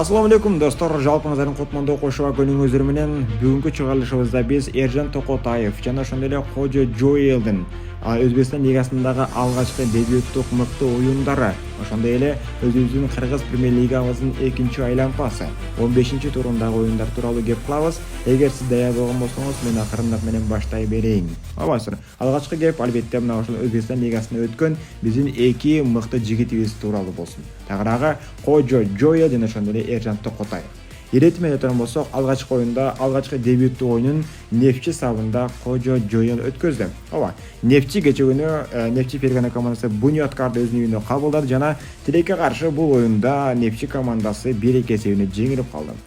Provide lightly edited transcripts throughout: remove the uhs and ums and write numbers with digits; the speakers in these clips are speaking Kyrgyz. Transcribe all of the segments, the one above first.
Assalamu alaikum dostlar, жалпыңыздардын кутмандуу кошуга көнүңүздөр менен бүгүнкү чыгарылышыбызда биз Эржан Токотаев жана ошондой эле Кожо Жоэлдин Өзбекстан лигасындагы алгачкы дебюттук мыкты оюндары, ошондой эле өзүбүздүн Кыргыз премьер лигабыздын экинчи айланпасы 15-турундагы оюндар тууралуу кеп кылабыз. Эгер сиз даяр болгон болсоңуз, мен акырындап менен баштай берейин. Албастыр. Алгачкы кеп албетте мына ошол Өзбекстан лигасында өткөн биздин эки мыкты жигитибиз тууралуу болсун. Тагыраагы Кожо Жоэл жана ошондой эле Эржан Токотаев. Иретиме айтарым болсок, алгачкы оюнда алгачкы дебюттук оюнун Нефчи сабында Кожо Жоэл өткөздү. Ооба, Нефчи кече күнү Нефчи Фергана командасы Буньяткарды өзүнүн үйүндө кабылдады жана Тилекке каршы бул оюнда Нефчи командасы 1-2 эсебинде жеңилип калды.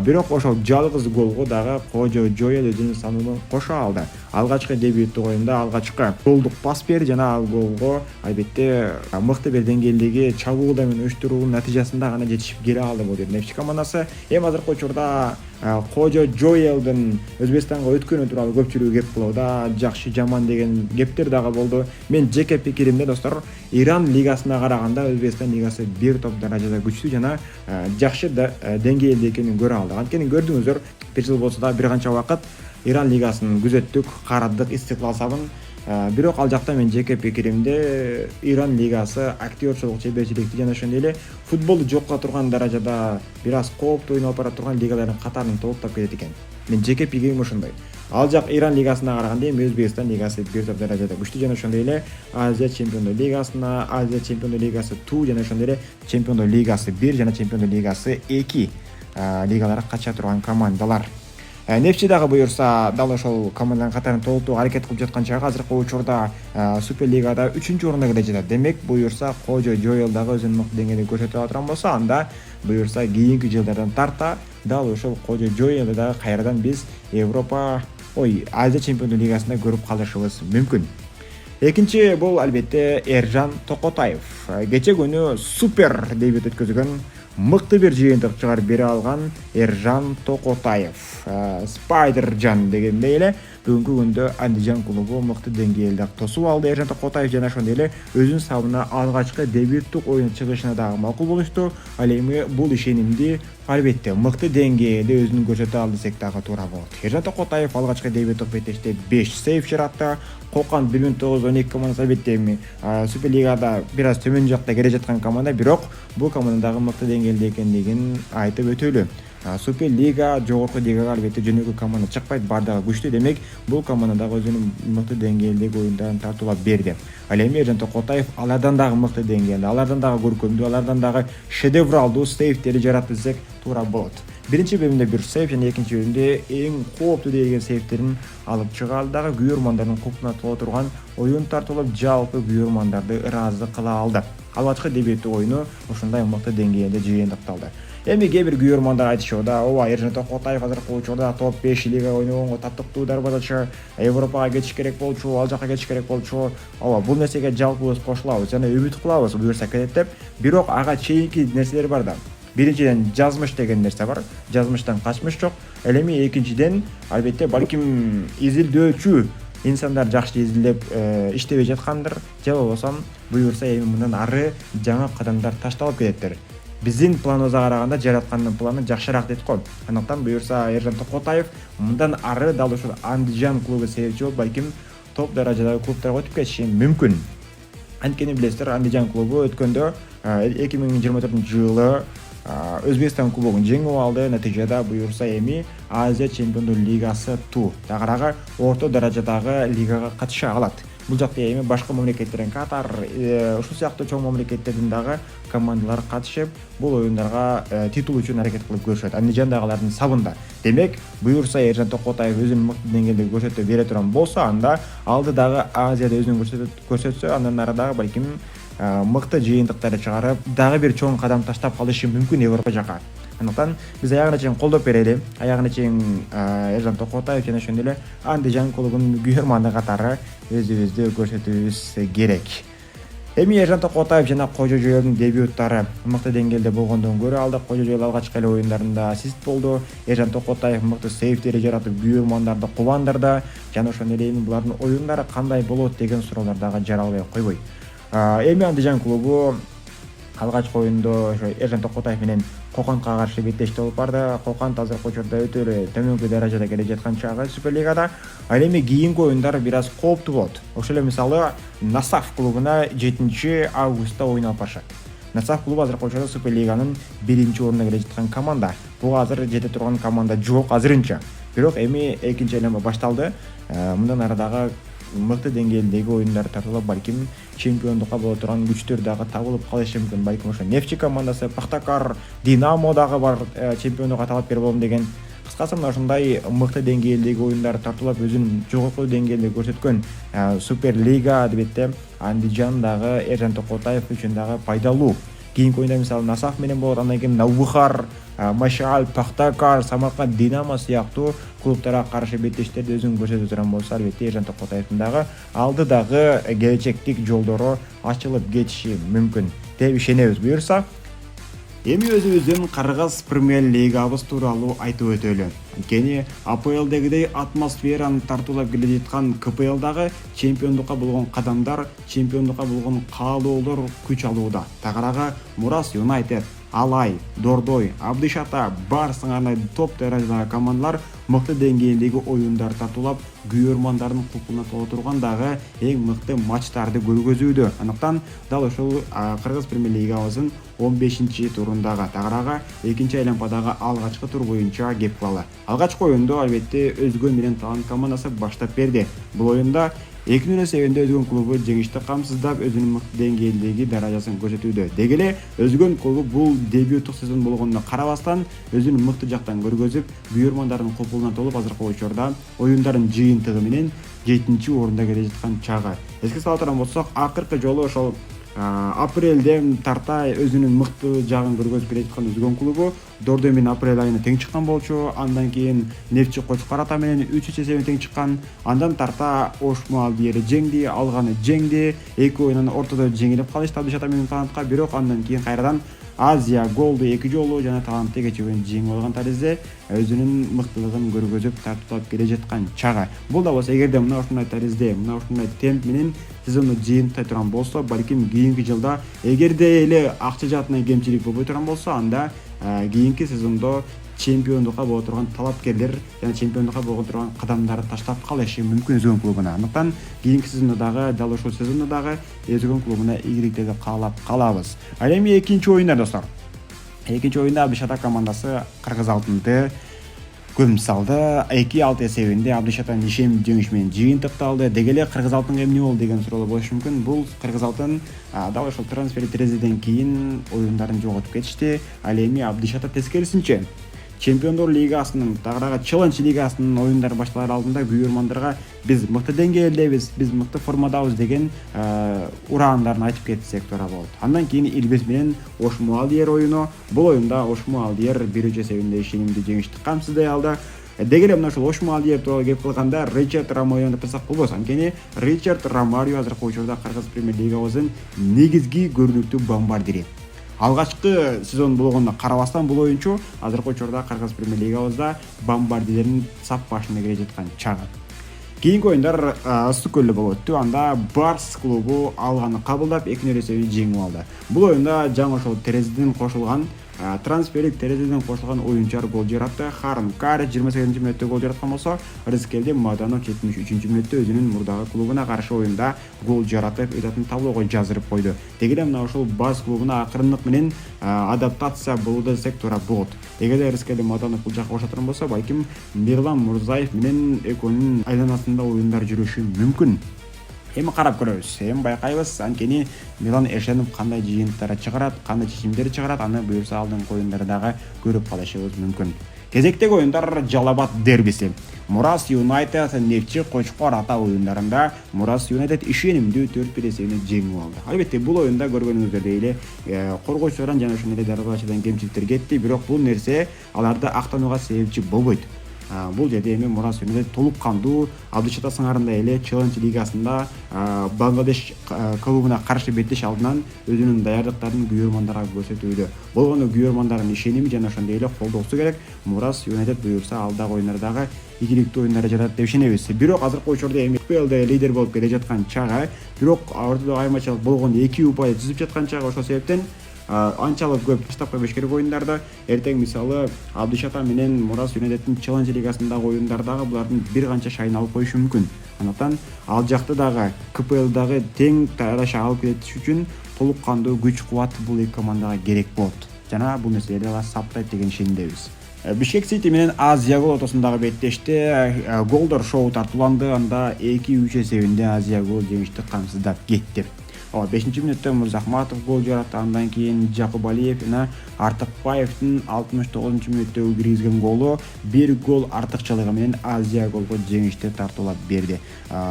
Бирок ошол жалгыз голго дагы Кожо Жоэл өзүнүн санын кошо алды. Алгачкы дебюттук оюнда алгачкы голдук пас берди жана ал голго албетте мыкты бир деңгээлдеги чабууда менен уюштуруунун натыйжасында гана жетишип келе алды бул Нефчи командасы. Азыркы учурда Кожо Жоэлдин Өзбекстанга өткөнү тууралуу көпчүлүк кеп кылууда, жакшы жаман деген кептер дагы болду. Мен жеке пикиримде достор, Иран лигасына караганда Өзбекстан лигасы бир топ даражада күчтүү жана жакшы деңгээлде экенин көрө алдык. Анткени көрдүңүздөр, бир жыл болсо да бир канча убакыт Иран лигасын күзөттүк, карадык, Истиклал сабын. Бирок ал жакта мен жеке пикиримде Иран лигасы актёрчулук чеберчиликти жана ошондой эле футболду жокко турган даражада бир аз кооптуу ойноп бара турган лигалардын катарын толуктап кетет экен. Мен жеке пикирим ошондой. Ал жак Иран лигасына караганда эми Өзбекстан лигасы бир топ даражада күчтүү жана ошондой эле Азия чемпиондор лигасына, Азия чемпиондор лигасы 2 жана ошондой эле чемпиондор лигасы 1 жана чемпиондор лигасы 2 лигаларга кача турган командалар. Нефчи дагы буюрса, дал ошол команданын катарын толуктууга аракет кылып жаткан чагы азыркы учурда Суперлигада 3-орунда келе жатат. Демек, буюрса Кожо Жоэл дагы өзүнүн мыкты деңгээлин көрсөтүп атырган болсо, анда буюрса кийинки жылдардан тарта дал ошол Кожо Жоэлди дагы кайрадан биз Азия чемпиондор лигасында көрүп калышыбыз мүмкүн. Экинчи бул албетте Эржан Токотаев. Кече күнү супер дебют өткөзгөн мыкты бир жыйынтык чыгарып бере алган Эржан Токотаев. Спайдерджан дегендей эле бүгүнкү күндө Андижан клубу мыкты деңгээлде тосуп алды. Эржан Токотаев жана ошондой эле өзүнүн сабына алгачкы дебюттук оюн чыгышына дагы макул болушту. Ал эми бул ишенимди албетте мыкты деңгээлде өзүн көрсөтө алды десек дагы туура болот. Эржан Токотаев алгачкы дебюттук бетеште 5 сейв чыгартты. Кокан 1912 командасы албетте эми Суперлигада бир аз төмөн жакта келе жаткан команда, бирок бул командадагы мыкты деңгээлде экендигин айтып өтөлү. Суперлига жогорку лигага албетте жөнөкөй команда чыкпайт, бардыгы күчтүү. Демек, бул команда дагы өзүнүн мыкты деңгээлдеги оюндарын тартуулап берди. Ал эми Эржан Токотаев алардан дагы мыкты деңгээлде, алардан дагы көркөмдүү, алардан дагы шедевралдуу сейвтерди жаратты десек туура болот. Биринчи бөлүмдө бир сейв жана экинчи бөлүмдө эң кооптуу деген сейвтерин алып чыга алды. Дагы күйөрмандардын купуна толо турган оюн тартуулап жалпы күйөрмандарды ыраазы кыла алды. Алгачкы дебюттук оюну ушундай мыкты деңгээлде жыйынтыкталды. Эми кээ бир күйөрмандар айтышууда, Эржан Токотаев азыркы учурда топ 5 лига ойногонго таптыктуу дарбазачы, Европага кетиш керек болчу, ал жака кетиш керек болчу. Бул нерсеге жалпыбыз кошулабыз жана үмүт кылабыз, буюрса кетет деп. Бирок ага чейинки нерселер бар да. Биринчиден жазмыш деген нерсе бар. Жазмыштан качмыш жок. Эми экинчиден албетте балким изилдөөчү инсандар жакшы изилдеп иштебей жаткандыр. Же болбосо буюрса эми мындан ары жаңы кадамдар ташталып кететтир. Биздин планыбызга караганда жараткандын планы жакшыраак дейт го. Андыктан буюрса Эржан Токотаев мындан ары дал ушул Андижан клубу себепчи болуп балким топ даражадагы клубтарга өтүп кетиши мүмкүн. Анткени билесиздер, Андижан клубу өткөндө 2024-жылы Өзбекстан кубогун жеңип алды. Натыйжада буюрса эми Азия чемпиондор лигасы 2 тагыраагы орто даражадагы лигага катыша алат. Бул жакта эми башка мамлекеттерден Катар, ушул сыяктуу чоң мамлекеттердин дагы командалары катышып, бул оюндарга титул үчүн аракет кылып көрүшөт. Андижандагылардын сабында. Демек, буюрса Эржан Токотаев өзүнүн мыкты деңгээлде көрсөтө бере турган болсо, анда алдыдагы Азияда өзүн көрсөтсө, андан ары дагы балким мыкты жыйынтыктарды чыгарып, дагы бир чоң кадам таштап калышы мүмкүн Европа жака. Андыктан биз аягына чейин колдоп берели. Аягына чейин Эржан Токотаев жана ошондой эле Андижан клубунун күйөрманы катары өзүбүздү көрсөтүүбүз керек. Эми Эржан Токотаев жана Кожо Жоэлдин дебюттары мыкты деңгээлде болгондон көрө алдык. Кожо Жоэл алгачкы эле оюндарында ассист болду. Эржан Токотаев мыкты сейвтери жаратып, күйөрмандарды кубандырды. Жана ошондой эле булардын оюндары кандай болот деген суроолор дагы жаралбай койбойт. Эми Андижан клубу алгачкы оюндо ошо Эржан Токотаев менен Коконко каршы беттешти болуп барды. Коконко азыркы учурда өтө эле төмөнкү даражада келе жаткан чагы Суперлигада. Ал эми кийинки оюндар бир аз кооптуу болот. Ошол эле мисалы Насаф клубуна 7-августта оюн алып барышат. Насаф клубу азыркы учурда Суперлиганын 1-ордуна келе жаткан команда. Буга азыр жете турган команда жок азырынча. Бирок эми экинчи айланма башталды. Мындан ары дагы мыкты деңгээлдеги оюндар тартылып, балким чемпиондукка боло турган күчтөр дагы табылып калышы мүмкүн. Балким ошо Нефчи командасы, Пахтакар, Динамо дагы бар чемпиондукка талапкер болом деген. Кыскасы мына ушундай мыкты деңгээлдеги оюндар тартылып, өзүнүн жогорку деңгээлде көрсөткөн Суперлига адебетте Андижан дагы Эржан Токотаев үчүн дагы пайдалуу. Кийинки оюнда мисалы Насаф менен болот, андан кийин Навбухар, Машал, Пахтакар, Самарканд, Динамо сыяктуу клубтарга каршы беттештерди өзүн көрсөтө турган болсо, албетте Эржан Токотаевдин дагы алдыдагы келечектик жолдору ачылып кетиши мүмкүн деп ишенебиз буюрса. Эми өзүбүздүн Кыргыз премьер-лигабыз тууралуу айтып өтөлү. Анткени АПЛдегидей атмосфераны тартуулап келе жаткан КПЛдагы чемпиондукка болгон кадамдар, чемпиондукка болгон каалоолор күч алууда. Тагыраагы Мурас Юнайтед, Алай, Дордой, Абдышата бар сыңарындай топ даражадагы командалар мыкты деңгээлдеги оюндар тартуулап, күйөрмандардын кулпуна толо турган дагы эң мыкты матчтарды көргөзүүдө. Андыктан дал ошол Кыргыз премьер-лигабыздын 15-турундагы тагыраагы экинчи айланмадагы алгачкы тур боюнча кеп калалы. Алгачкы оюнду албетте Өзгөн менен Талант командасы баштап берди. Бул оюнда 2-0 эсебинде Өзгөн клубу жеңишти камсыздап, өзүнүн мыкты деңгээлдеги даражасын көрсөтүүдө. Деги эле Өзгөн клубу бул дебюттук сезон болгонуна карабастан өзүнүн мыкты жактан көргөзүп, күйөрмандардын кулпуна толуп, азыркы учурда оюндардын жыйынтыгы менен 7-ордунда келе жаткан чагы. Эске сала турган болсок, акыркы жолу ошол апрелден тарта өзүнүн мыкты жагын көргөзүп келе жаткан Өзгөн клубу Дордой менен апрель айында тең чыккан болчу. Андан кийин Нефчи Кочкар Ата менен 3-3 эсебинде тең чыккан. Андан тарта Ошмо Алдиери жеңди, Алганы жеңди. Эки оюндан ортодо жеңилип калышты Абдышата менен Талантка. Бирок андан кийин кайрадан Азия голду 2 жолу жана Талантты кечүүнү жеңип алган таризде өзүнүн мыктылыгын көргөзүп тартуулап келе жаткан чагы. Бул да болсо эгерде мына ушундай таризде, мына ушундай темп менен сезонду жыйынтай турган болсо, балким кийинки жылда эгерде эле акча жаатынан кемчилик болбой турган болсо, анда кийинки сезондо чемпиондукка боло турган талапкерлер жана чемпиондукка болгон турган кадамдарды таштап калышы мүмкүн Өзгөн клубуна. Андыктан кийинки сезондо дагы дал ушул сезондо дагы Өзгөн клубуна ийгиликтерди каалап калабыз. Ал эми экинчи оюндар достор. Экинчи оюнда Абдышата командасы Кыргыз алтынды көп салды. 2-6 эсебинде Абдышатанын ишем жеңиш менен жыйынтыкталды. Деги эле Кыргыз алтынга эмне болду деген суроолор болушу мүмкүн. Бул Кыргыз алтын дал ошол трансфер терезеден кийин оюндарын жоготуп кетишти. Ал эми Абдышата тескерисинче Чемпиондор лигасынын тагыраагы Челлендж лигасынын оюндары башталар алдында күйөрмандарга биз мыкты деңгээлдебиз, биз мыкты формадабыз деген ураандарын айтып кетсек туура болот. Андан кийин Илбес менен Ошмо Алдиер оюну. Бул оюнда Ошмо Алдиер 1-3 эсебинде ишенимдүү жеңишти камсыздай алды. Деги эле мына ушул Ошмо Алдиер тууралуу кеп калганда Ричард Ромариону тапсак болбос. Анткени Ричард Ромарио азыркы учурда Кыргыз премьер-лигабыздын негизги көрүнүктүү бомбардири. Алгачкы сезон болгонуна карабастан бул оюнчу азыркы учурда Кыргыз премьер-лигабызда бомбардирлердин сап башына келе жаткан чагы. Кийинки оюндар Ысык көлдө болуп өттү. Анда Барс клубу Алганы кабылдап 2-0 эсебинде жеңип алды. Бул оюнда жаңы ошол терезеден кошулган трансферлик терезеден кошулган оюнчулар гол жаратты. Харун Кар 28-мүнөттө гол жараткан болсо, Рыскелди Маданов 73-мүнөттө өзүнүн мурдагы клубуна каршы оюнда гол жаратып, этатын таблого жаздырып койду. Деги эле мына ошол Барс клубуна акырындык менен адаптация болууда десек туура болот. Эгерде Рыскелди Маданов бул жакка кошо турган болсо, балким Мирлан Мурзаев менен экөөнүн айланасында оюндар жүрүшү мүмкүн. Эми карап көрөбүз, эми байкайбыз. Анткени Милан Эшенов кандай жыйынттар чыгарат, кандай чечимдер чыгарат, аны буюрса алдыңкы оюндарды дагы көрүп калышыбыз мүмкүн. Кезектеги оюндар Жалал Абад дербиси. Мурас Юнайтед Нефчи Кочкор Ата оюндарында Мурас Юнайтед ишенимдүү 4-1 эсебинде жеңип алды. Албетте бул оюнда көргөнүңүздөй эле коргоочулардан жана ошондой эле дарбазачыдан кемчиликтер кетти, бирок бул нерсе аларды актанууга себепчи болбойт. Бул жерде эми Мурас Юнайтед толук кандуу Абдышата сыңарындай эле Челлендж лигасында Бангладеш клубуна каршы беттеш алдынан өзүнүн даярдыктарын күйөрмандарга көрсөтүүдө. Болгону күйөрмандардын ишеними жана ошондой эле колдоосу керек. Мурас Юнайтед буюрса алдагы оюндардагы ийгиликтүү оюндар жарат деп ишенебиз. Бирок азыркы учурда эми КПЛде лидер болуп келе жаткан чагы, бирок ортодо айырмачылык болгондо 2 упай түзүп жаткан чагы, ошол себептен анчалык көп таштап койбош керек оюндарды. Эртең мисалы Абдыш ата менен Мурас Юнайтеддин Челлендж лигасындагы оюндардагы булардын бир канча шайын алып коюшу мүмкүн. Андыктан ал жакты дагы КПЛдагы тең тараша алып кетиш үчүн толук кандуу күч кубат бул эки командага керек болот. Жана бул нерселерди алар саптайт деген ишенимдебиз. Бишкек Сити менен Азия Гол ортосундагы беттеште голдор шоу тартууланды. Анда 2-3 эсебинде Азия Гол жеңишти камсыздап кетти. 5-мүнөттө Мырзахматов гол жаратты. Андан кийин Жакубалиев жана Артыкбаевдин 69-мүнөттө киргизген голу 1 гол артыкчылыгы менен Азия Голго жеңишти тартуулап берди.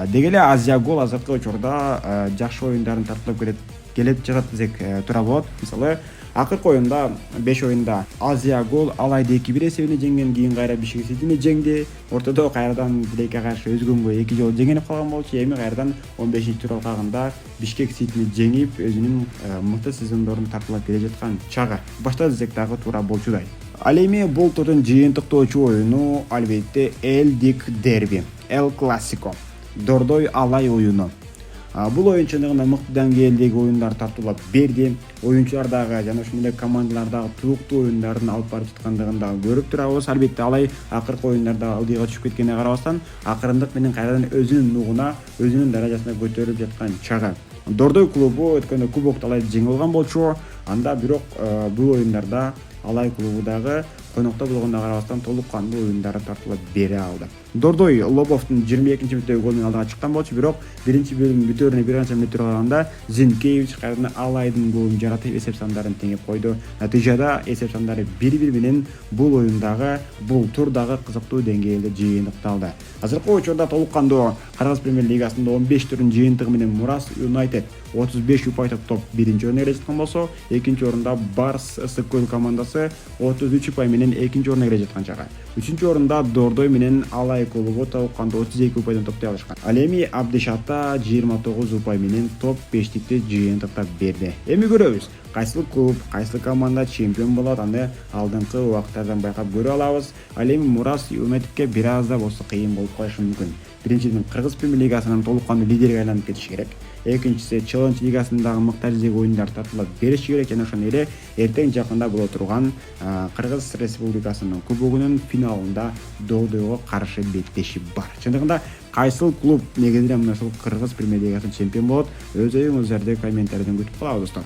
Деги эле Азия Гол азыркы учурда жакшы оюндарын тартуулап келип жатат десек туура болот. Мисалы акыркы оюнда 5 оюнда Азия Гол Алайды 2-1 эсебинде жеңген, кийин кайра Бишкек Ситини жеңди. Ортодо кайрадан Билекке каршы өзгөнгө 2 жолу жеңилип калган болчу. Эми кайрадан 15-тур алкагында Бишкек Ситини жеңип, өзүнүн мыкты сезондорун тартуулап келе жаткан чагы. Башта десек дагы туура болчудай. Ал эми бул турдун жыйынтыктоочу оюну албетте Элдик Дерби, Эл Классико, Дордой Алай оюну. Бул оюн чындыгында мыкты деңгээлдеги оюндар тартуулап берди. Оюнчулар дагы жана ошондой командалар дагы туруктуу оюндарын алып барып жаткандыгын дагы көрүп турабыз. Албетте Алай акыркы оюндарда ылдыйга түшүп кеткенине карабастан, акырындык менен кайрадан өзүнүн нугуна, өзүнүн даражасына көтөрүлүп жаткан чагы. Дордой клубу өткөндө кубокто Алайды жеңип алган болчу. Анда бирок бул оюндарда Алай клубу дагы конокто болгондо карабастан толук кандуу оюндарды тартуулап бере алды. Дордой Лобовдун 22-мүнөттөгү голу менен алдыга чыккан болчу, бирок биринчи бөлүм бүтөөрүнө бир канча мүнөттөр калганда Зинкевич кайрадан Алайдын голун жаратып эсеп сандарын теңеп койду. Натыйжада эсеп сандары 1-1 менен бул оюндагы, бул турдагы кызыктуу деңгээлде жыйынтыкталды. Азыркы учурда толук кандуу Кыргыз премьер-лигасында 15 турдун жыйынтыгы менен Мурас Юнайтед 35 упай топтоп биринчи орунга келе жаткан болсо, экинчи орунда Барс Ысык Көл командасы 33 упай менен экинчи орунга келе жаткан чагы. Үчүнчү орунда Дордой менен Алай клубу толук кандуу 32 упайдан топтой алышкан. Ал эми Абдыш ата 29 упай менен топ 5-тикти жыйынтыктап берди. Эми көрөбүз, кайсыл клуб, кайсыл команда чемпион болот, аны алдыңкы убактардан байкап көрө алабыз. Ал эми Мурас Юнайтедке бир аз да болсо кыйын болуп калышы мүмкүн. Биринчиден Кыргыз премьер-лигасынын толук кандуу лидерге айланып кетиши керек. Экинчиси Челлендж лигасындагы мыкты дәрежедеги оюндар тартуулап бериши керек жана ошондой эле эртең жакында боло турган Кыргыз Республикасынын кубогунун финалында Дордойго каршы беттеши бар. Чындыгында кайсыл клуб негизинен мына ушул Кыргыз премьер-лигасынын чемпион болот? Өз оюңуздарды комментарийден күтүп калабыз достор.